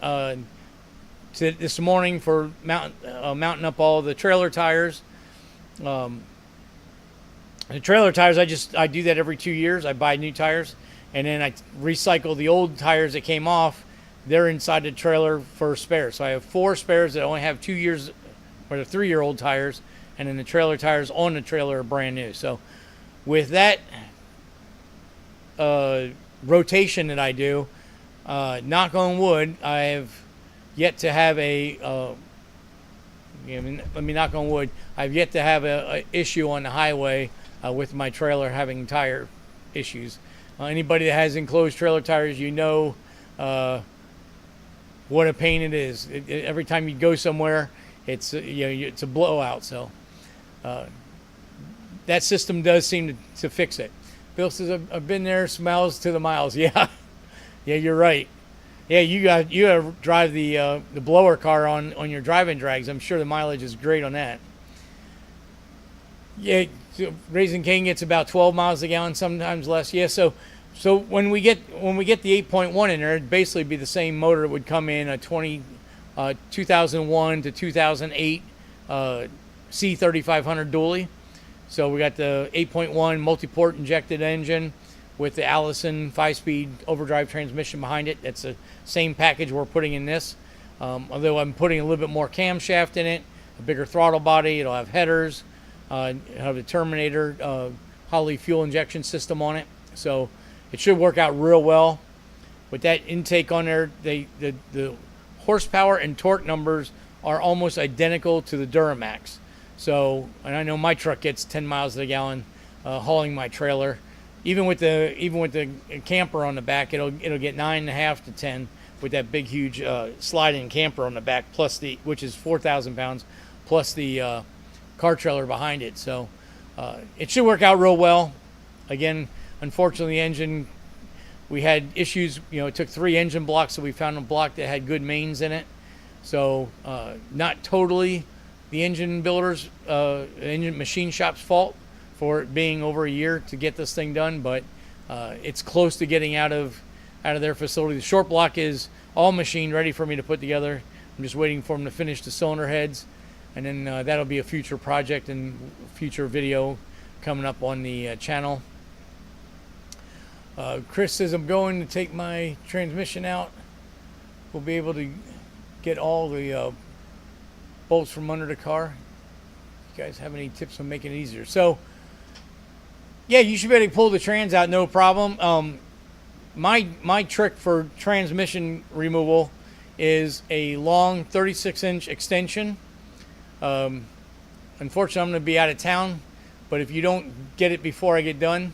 this morning for mounting up all the trailer tires. The trailer tires, I do that every 2 years. I buy new tires. and then I recycle the old tires that came off. They're inside the trailer for spares. So I have 4 spares that only have 2 years or the 3-year-old tires, and then the trailer tires on the trailer are brand new. So with that rotation that I do, knock on wood, I have yet to have let me knock on wood, I've yet to have a issue on the highway with my trailer having tire issues. Anybody that has enclosed trailer tires, you know what a pain it is. Every time you go somewhere, it's it's a blowout. So that system does seem to fix it. Bill says, I've been there, smiles to the miles. Yeah, yeah, you're right. Yeah, you got to drive the blower car on your driving drags. I'm sure the mileage is great on that. Yeah, Raising Cane gets about 12 miles a gallon, sometimes less. Yeah, so when we get the 8.1 in there, it'd basically be the same motor that would come in a 2001 to 2008 C3500 dually. So we got the 8.1 multi-port injected engine with the Allison 5-speed overdrive transmission behind it. That's the same package we're putting in this. Although I'm putting a little bit more camshaft in it, a bigger throttle body. It'll have headers, it'll have the Terminator Holley fuel injection system on it. So it should work out real well. With that intake on there, the horsepower and torque numbers are almost identical to the Duramax. So, and I know my truck gets 10 miles a gallon hauling my trailer. Even with the camper on the back, it'll get 9.5 to 10 with that big huge sliding camper on the back, plus which is 4,000 pounds, plus the car trailer behind it. So it should work out real well. Again, unfortunately, the engine, we had issues. It took 3 engine blocks, so we found a block that had good mains in it. So not totally the engine builder's, engine machine shop's fault for it being over a year to get this thing done, but it's close to getting out of their facility. The short block is all machined, ready for me to put together. I'm just waiting for them to finish the cylinder heads, and then that'll be a future project and future video coming up on the channel. Chris says, I'm going to take my transmission out. We'll be able to get all the bolts from under the car. You guys have any tips on making it easier? So yeah, you should be able to pull the trans out, no problem. My trick for transmission removal is a long 36-inch extension. Unfortunately, I'm going to be out of town, but if you don't get it before I get done,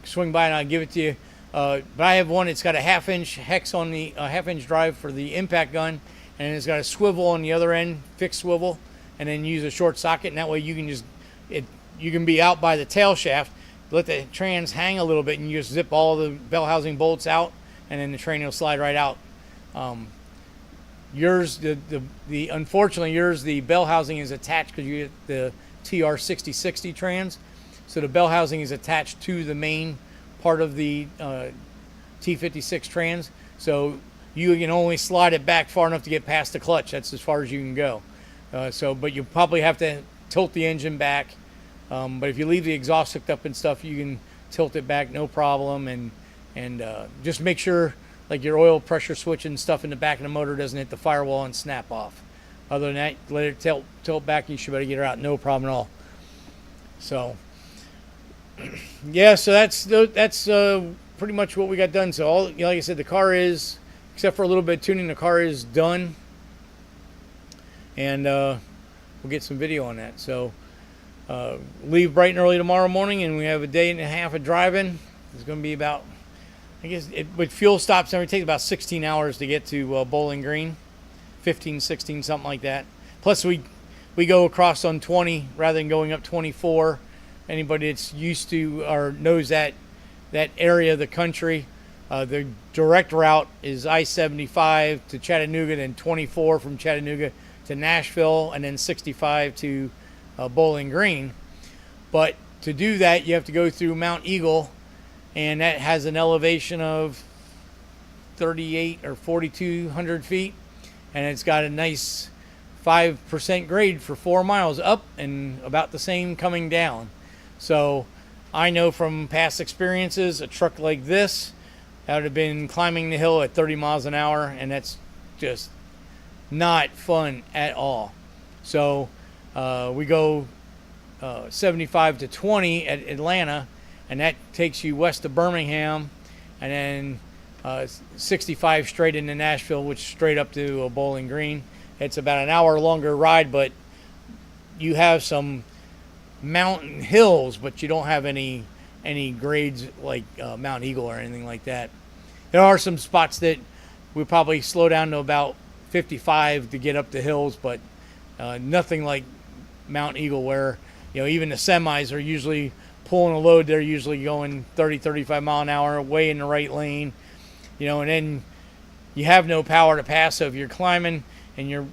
swing by and I'll give it to you. But I have one. It's got a 1/2-inch hex on the 1/2-inch drive for the impact gun, and it's got a swivel on the other end, fixed swivel, and then use a short socket, and that way you can you can be out by the tail shaft, let the trans hang a little bit, and you just zip all the bell housing bolts out, and then the train will slide right out. Unfortunately yours, the bell housing is attached because you get the C60 trans, so the bell housing is attached to the main part of the T56 trans, so you can only slide it back far enough to get past the clutch. That's as far as you can go. But you probably have to tilt the engine back. But if you leave the exhaust hooked up and stuff, you can tilt it back, no problem. And just make sure like your oil pressure switch and stuff in the back of the motor doesn't hit the firewall and snap off. Other than that, let it tilt back, and you should be able to get her out, no problem at all. So yeah, so that's pretty much what we got done. So like I said, the car is, except for a little bit of tuning, the car is done, and we'll get some video on that. So leave bright and early tomorrow morning, and we have a day and a half of driving. It's going to be about, I guess, with fuel stops, it takes about 16 hours to get to Bowling Green, 15, 16, something like that. Plus we go across on 20 rather than going up 24. Anybody that's used to or knows that area of the country, the direct route is I-75 to Chattanooga, then 24 from Chattanooga to Nashville, and then 65 to Bowling Green. But to do that, you have to go through Mount Eagle, and that has an elevation of 38 or 4,200 feet, and it's got a nice 5% grade for 4 miles up and about the same coming down. So I know from past experiences, a truck like this, I would have been climbing the hill at 30 miles an hour, and that's just not fun at all. So we go 75 to 20 at Atlanta, and that takes you west of Birmingham, and then 65 straight into Nashville, which is straight up to Bowling Green. It's about an hour longer ride, but you have some mountain hills, but you don't have any grades like Mount Eagle or anything like that. There are some spots that we probably slow down to about 55 to get up the hills, but nothing like Mount Eagle, where even the semis are usually pulling a load. They're usually going 30-35 mile an hour, way in the right lane, and then you have no power to pass. So if you're climbing and you're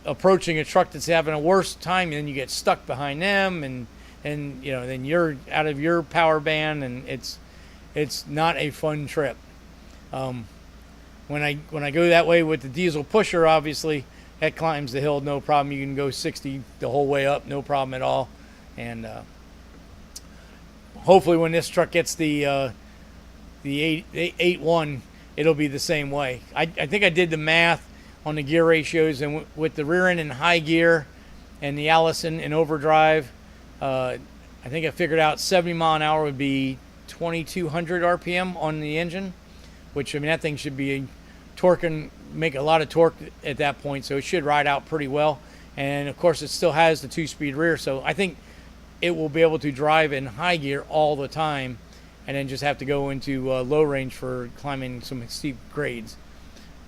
approaching a truck that's having a worse time, then you get stuck behind them, and then you're out of your power band, and it's not a fun trip. When I go that way with the diesel pusher, obviously that climbs the hill no problem. You can go 60 the whole way up, no problem at all. And hopefully when this truck gets the 8.1, it'll be the same way. I think I did the math on the gear ratios, and with the rear end in high gear and the Allison in overdrive, I think I figured out 70 mile an hour would be 2200 RPM on the engine, which, that thing should be torquing, make a lot of torque at that point, so it should ride out pretty well. And of course it still has the 2-speed rear, so I think it will be able to drive in high gear all the time, and then just have to go into low range for climbing some steep grades.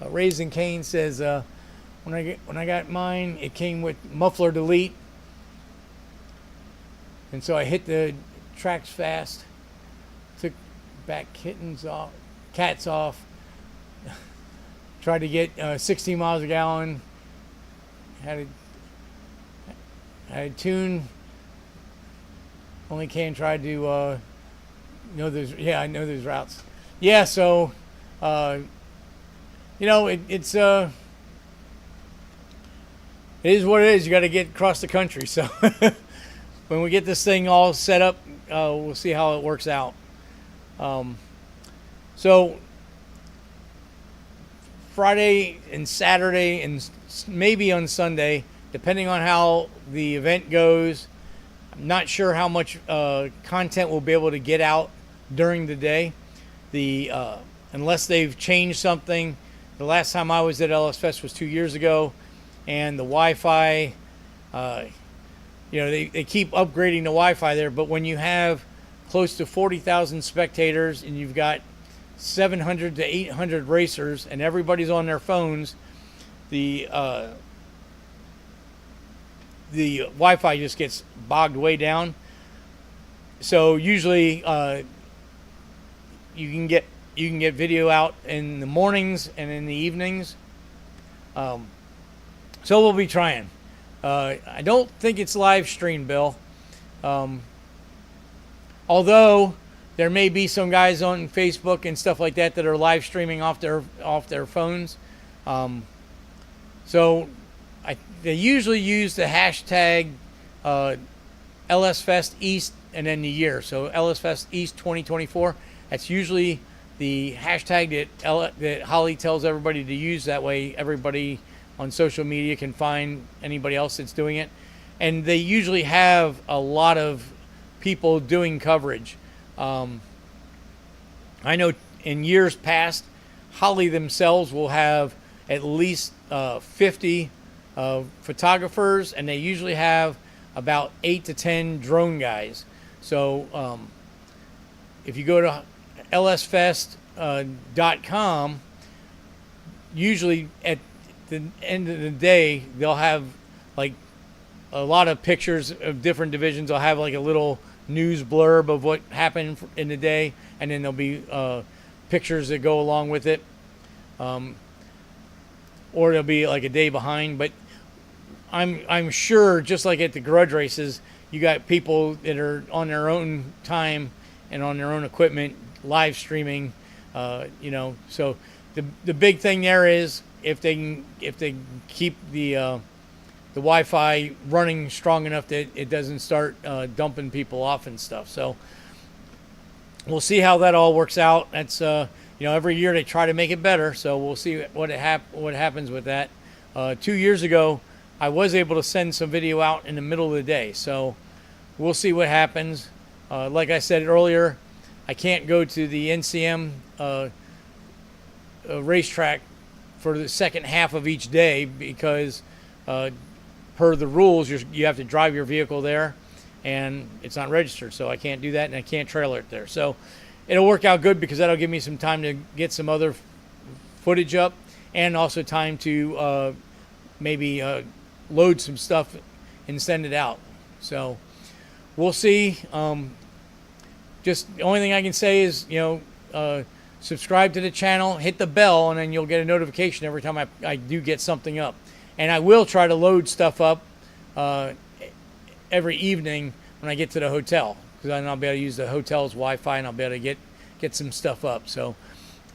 Raising Cane says, when I got mine, it came with muffler delete, and so I hit the tracks fast, took back cats off, tried to get 16 miles a gallon, had a tune, only can try to know those. Yeah, I know those routes. Yeah, so it is what it is. You got to get across the country. So when we get this thing all set up, we'll see how it works out. So Friday and Saturday and maybe on Sunday, depending on how the event goes, I'm not sure how much content we'll be able to get out during the day. Unless they've changed something. The last time I was at LS Fest was 2 years ago, and the Wi-Fi, they keep upgrading the Wi-Fi there, but when you have close to 40,000 spectators and you've got 700 to 800 racers and everybody's on their phones, the Wi-Fi just gets bogged way down. So usually you can get video out in the mornings and in the evenings. So we'll be trying. I don't think it's live streamed, Bill. Although there may be some guys on Facebook and stuff like that are live streaming off their phones. So they usually use the hashtag LS Fest East and then the year. So LS Fest East 2024. That's usually the hashtag that Holly tells everybody to use. That way everybody on social media can find anybody else that's doing it. And they usually have a lot of people doing coverage. I know in years past, Holly themselves will have at least 50 photographers, and they usually have about 8 to 10 drone guys. So if you go to lsfest.com, usually at the end of the day, they'll have like a lot of pictures of different divisions. They'll have like a little news blurb of what happened in the day, and then there'll be pictures that go along with it, or there'll be like a day behind. But I'm sure, just like at the garage races, you got people that are on their own time and on their own equipment live streaming. So the big thing there is if they keep the Wi-Fi running strong enough that it doesn't start dumping people off and stuff. So we'll see how that all works out. That's every year they try to make it better, so we'll see what happens with that. 2 years ago, I was able to send some video out in the middle of the day, so we'll see what happens. Like I said earlier, I can't go to the NCM racetrack for the second half of each day because per the rules, you have to drive your vehicle there, and it's not registered, so I can't do that, and I can't trailer it there. So it'll work out good because that'll give me some time to get some other footage up, and also time to maybe load some stuff and send it out. So we'll see. Just the only thing I can say is, subscribe to the channel, hit the bell, and then you'll get a notification every time I do get something up. And I will try to load stuff up every evening when I get to the hotel, because then I'll be able to use the hotel's Wi-Fi and I'll be able to get some stuff up. So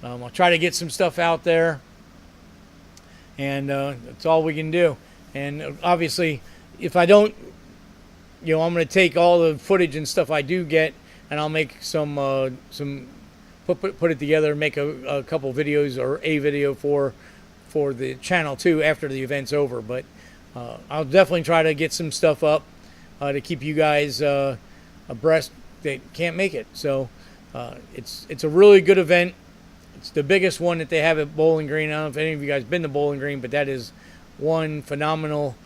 I'll try to get some stuff out there, and that's all we can do. And obviously, if I don't, I'm going to take all the footage and stuff I do get, and I'll make some put it together, make a couple videos or a video for the channel too after the event's over. But I'll definitely try to get some stuff up to keep you guys abreast that can't make it. So it's a really good event. It's the biggest one that they have at Bowling Green. I don't know if any of you guys been to Bowling Green, but that is one phenomenal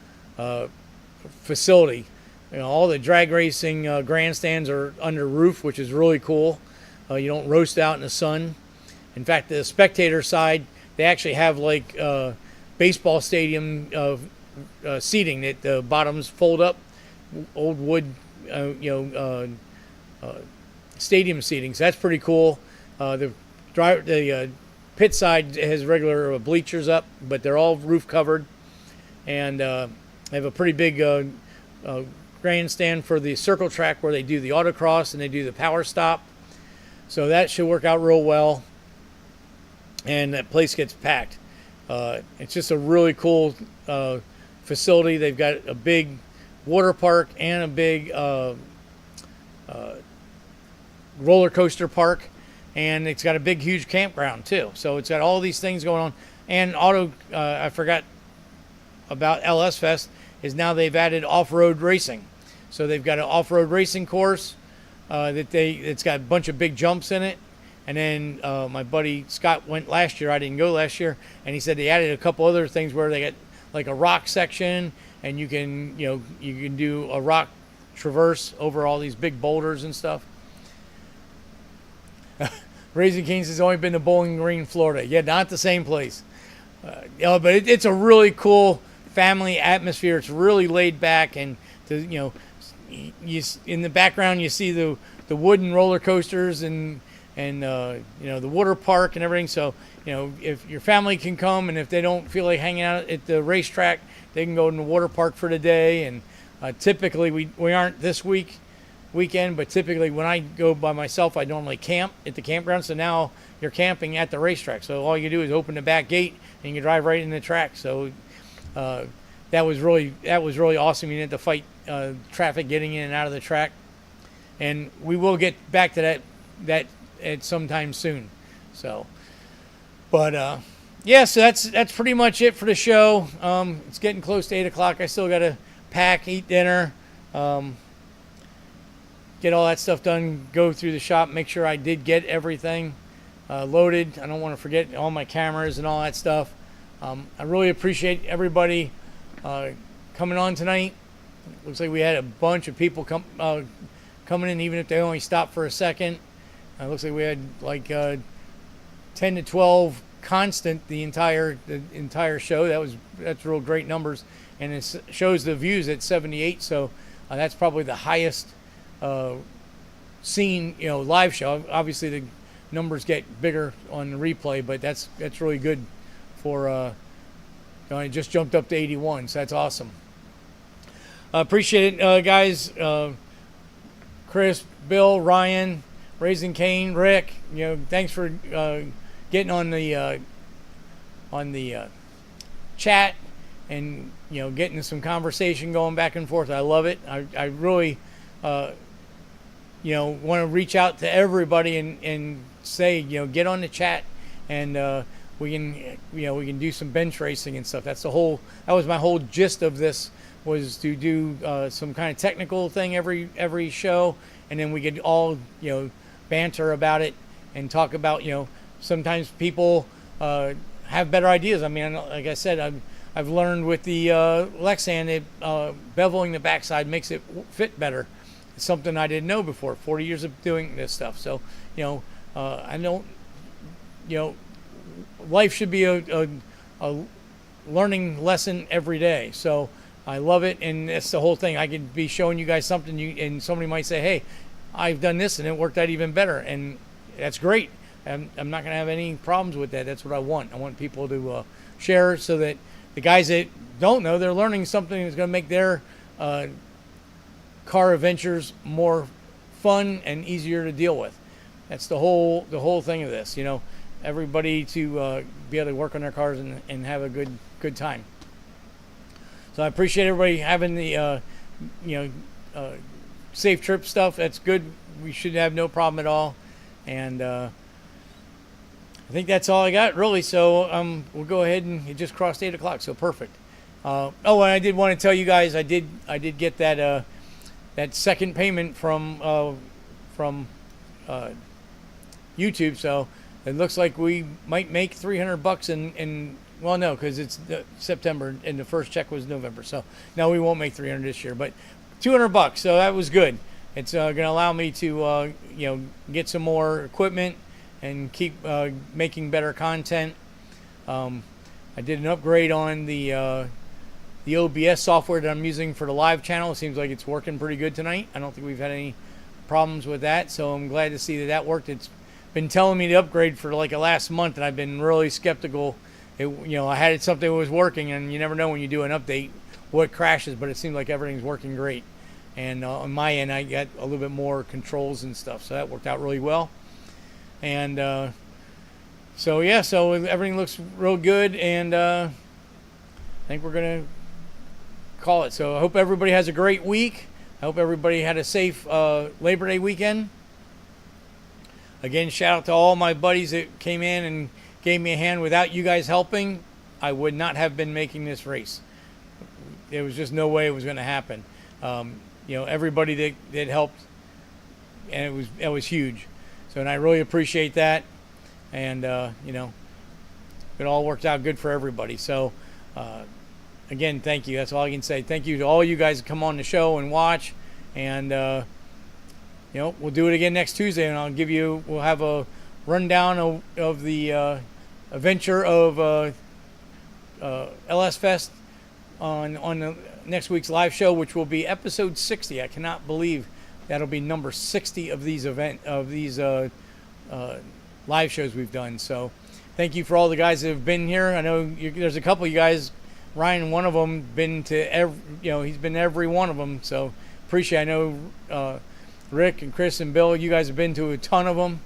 facility. All the drag racing grandstands are under roof, which is really cool. You don't roast out in the sun. In fact, the spectator side, they actually have like baseball stadium seating that the bottoms fold up, old wood, stadium seating. So that's pretty cool. The pit side has regular bleachers up, but they're all roof covered, and they have a pretty big grandstand for the circle track where they do the autocross and they do the power stop. So that should work out real well, and that place gets packed. It's just a really cool facility. They've got a big water park and a big roller coaster park, and it's got a big, huge campground too. So it's got all these things going on. And I forgot about LS Fest, is now they've added off-road racing. So they've got an off-road racing course it's got a bunch of big jumps in it. And then my buddy Scott went last year. I didn't go last year, and he said they added a couple other things where they got like a rock section, and you can do a rock traverse over all these big boulders and stuff. Raising Cane's has only been to Bowling Green, Florida. Yeah, not the same place. But it's a really cool family atmosphere. It's really laid back, and you in the background you see the wooden roller coasters and the water park and everything. So if your family can come, and if they don't feel like hanging out at the racetrack, they can go in the water park for the day. And typically we aren't this weekend, but typically when I go by myself, I normally camp at the campground. So now you're camping at the racetrack. So all you do is open the back gate and you can drive right in the track. So that was really awesome. You didn't have to fight traffic getting in and out of the track. And we will get back to that at sometime soon. So, but yeah, so that's pretty much it for the show. It's getting close to 8 o'clock. I still got to pack, eat dinner, get all that stuff done, go through the shop, make sure I did get everything loaded. I don't want to forget all my cameras and all that stuff. I really appreciate everybody coming on tonight. Looks like we had a bunch of people coming in, even if they only stopped for a second. Looks like we had like 10 to 12 constant the entire show. That's real great numbers, and it shows the views at 78. So that's probably the highest seen live show. Obviously the numbers get bigger on the replay, but that's really good for it just jumped up to 81, so that's awesome. Appreciate it, guys. Chris, Bill, Ryan, Raising Cane, Rick. Thanks for getting on the chat and getting some conversation going back and forth. I love it. I really want to reach out to everybody and say, get on the chat, and we can do some bench racing and stuff. That was my whole gist of this, was to do some kind of technical thing every show, and then we could all banter about it and talk about sometimes people have better ideas. I mean, like I said, I've learned with the Lexan that beveling the backside makes it fit better. It's something I didn't know before. 40 years of doing this stuff. So I don't life should be a learning lesson every day. So I love it, and that's the whole thing. I could be showing you guys something, and somebody might say, hey, I've done this and it worked out even better, and that's great. I'm not going to have any problems with that. That's what I want. I want people to share, so that the guys that don't know, they're learning something that's going to make their car adventures more fun and easier to deal with. That's the whole thing of this. Everybody to be able to work on their cars and have a good time. So I appreciate everybody having the safe trip stuff. That's good. We should have no problem at all. And I think that's all I got, really. So we'll go ahead, and it just crossed 8 o'clock, so perfect. And I did want to tell you guys, I did get that second payment from YouTube. So it looks like we might make $300 in well, no, because it's September and the first check was November. So no, we won't make $300 this year, but $200. So that was good. It's going to allow me to get some more equipment and keep making better content. I did an upgrade on the OBS software that I'm using for the live channel. It seems like it's working pretty good tonight. I don't think we've had any problems with that, so I'm glad to see that worked. It's been telling me to upgrade for like the last month, and I've been really skeptical. I had something that was working, and you never know when you do an update what crashes, but it seems like everything's working great. And on my end, I got a little bit more controls and stuff, so that worked out really well. And so everything looks real good, and I think we're gonna call it. So I hope everybody has a great week. I hope everybody had a safe Labor Day weekend. Again, shout out to all my buddies that came in and gave me a hand. Without you guys helping, I would not have been making this race. There was just no way it was going to happen. Everybody that helped, and it was huge. So, and I really appreciate that. And it all worked out good for everybody. So, again, thank you. That's all I can say. Thank you to all you guys that come on the show and watch. And we'll do it again next Tuesday, and we'll have a rundown of the adventure of LS Fest on the next week's live show, which will be episode 60. I cannot believe that'll be number 60 of these live shows we've done. So thank you for all the guys that have been here. I know there's a couple of you guys. Ryan, one of them, been to he's been to every one of them. So appreciate. I know Rick and Chris and Bill, you guys have been to a ton of them.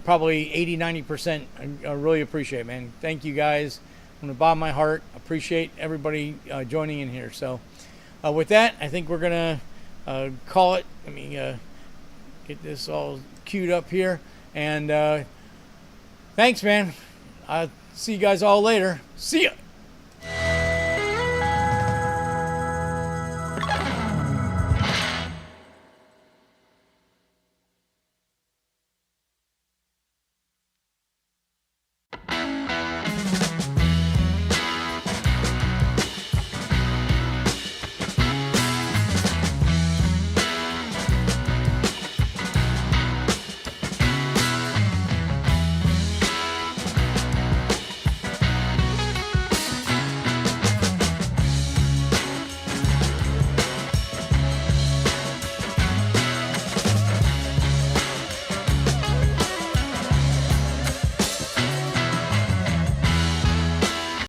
Probably 80-90%. I really appreciate it, man. Thank you guys from the bottom of my heart. Appreciate everybody joining in here. So with that, I think we're going to call it. Let me get this all queued up here. And thanks, man. I'll see you guys all later. See ya.